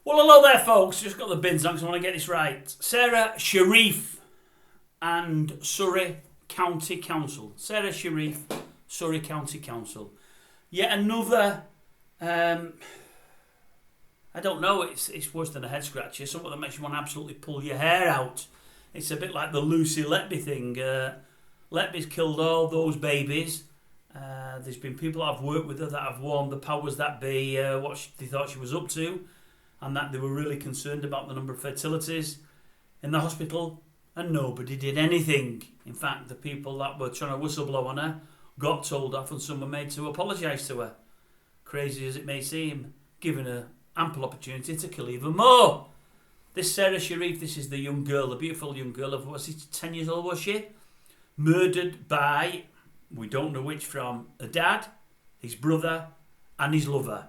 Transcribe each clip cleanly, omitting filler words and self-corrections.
Well, hello there, folks. Just got the bins on because I want to get this right. SARA SHARIF and Surrey County Council. SARA SHARIF, Surrey County Council. Yet another, I don't know, it's worse than a head scratcher. Something that makes you want to absolutely pull your hair out. It's a bit like the Lucy Letby thing. Letby's killed all those babies. There's been people I've worked with her that have warned the powers that be what they thought she was up to, and that they were really concerned about the number of fertilities in the hospital, and nobody did anything. In fact, the people that were trying to whistleblow on her got told off and some were made to apologise to her. Crazy as it may seem, giving her ample opportunity to kill even more. This SARA SHARIF, this is the young girl, the beautiful young girl of, was she 10 years old, was she? Murdered by, we don't know which from, a dad, his brother and his lover.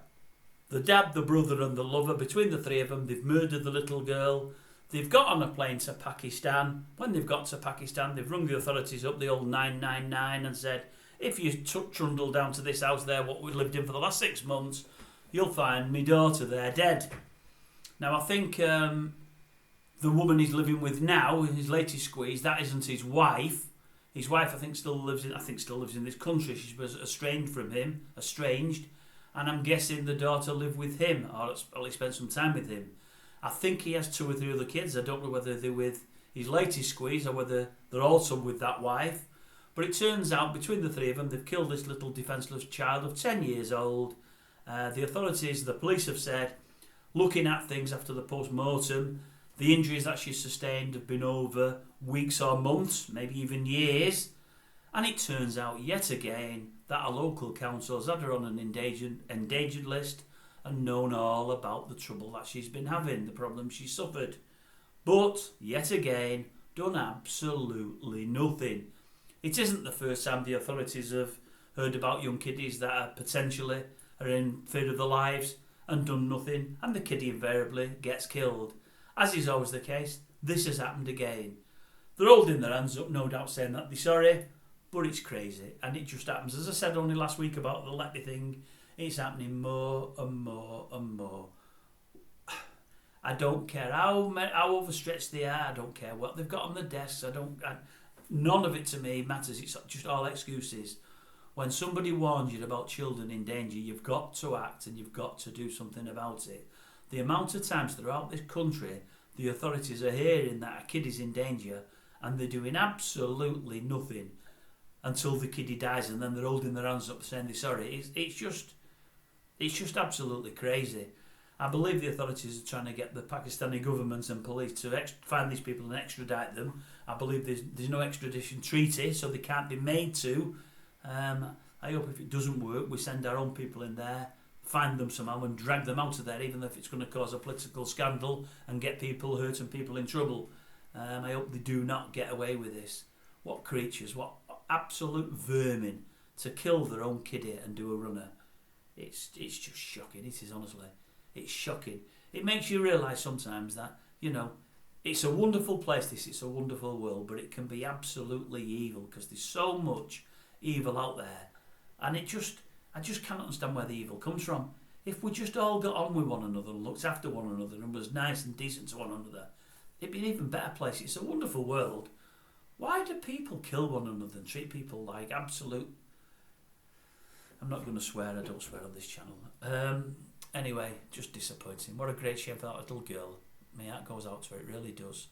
The dad, the brother and the lover, between the three of them, they've murdered the little girl. They've got on a plane to Pakistan. When they've got to Pakistan, they've rung the authorities up, the old 999, and said, if you trundle down to this house there, what we lived in for the last 6 months, you'll find me daughter there dead. Now, I think the woman he's living with now, his latest squeeze, that isn't his wife. His wife, I think, still lives in this country. She was estranged from him, and I'm guessing the daughter lived with him, or at least spent some time with him. I think he has 2 or 3 other kids. I don't know whether they're with his latest squeeze or whether they're also with that wife. But it turns out, between the 3 of them, they've killed this little defenceless child of 10 years old. The authorities, the police have said, looking at things after the post-mortem, the injuries that she sustained have been over weeks or months, maybe even years. And it turns out, yet again, that a local council has had her on an endangered list and known all about the trouble that she's been having, the problems she suffered. But, yet again, done absolutely nothing. It isn't the first time the authorities have heard about young kiddies that are potentially are in fear of their lives and done nothing, and the kiddie invariably gets killed. As is always the case, this has happened again. They're holding their hands up, no doubt saying that they're sorry, but it's crazy, and it just happens. As I said only last week about the Letby thing, it's happening more and more and more. I don't care how overstretched they are, I don't care what they've got on the desks, none of it to me matters, it's just all excuses. When somebody warns you about children in danger, you've got to act and you've got to do something about it. The amount of times throughout this country the authorities are hearing that a kid is in danger and they're doing absolutely nothing until the kiddie dies, and then they're holding their hands up saying they're sorry. It's just absolutely crazy. I believe the authorities are trying to get the Pakistani government and police to find these people and extradite them. I believe there's no extradition treaty, so they can't be made to. I hope if it doesn't work, we send our own people in there, find them somehow and drag them out of there, even if it's going to cause a political scandal and get people hurt and people in trouble. I hope they do not get away with this. What creatures, what absolute vermin to kill their own kiddie and do a runner. It's just shocking, it is, honestly. It's shocking. It makes you realise sometimes that, it's a wonderful place, it's a wonderful world, but it can be absolutely evil because there's so much evil out there. And I just can't understand where the evil comes from. If we just all got on with one another and looked after one another and was nice and decent to one another, it'd be an even better place. It's a wonderful world. Why do people kill one another and treat people like absolute... I'm not going to swear, I don't swear on this channel. Anyway, just disappointing. What a great shame for that little girl. My heart goes out to her, it really does.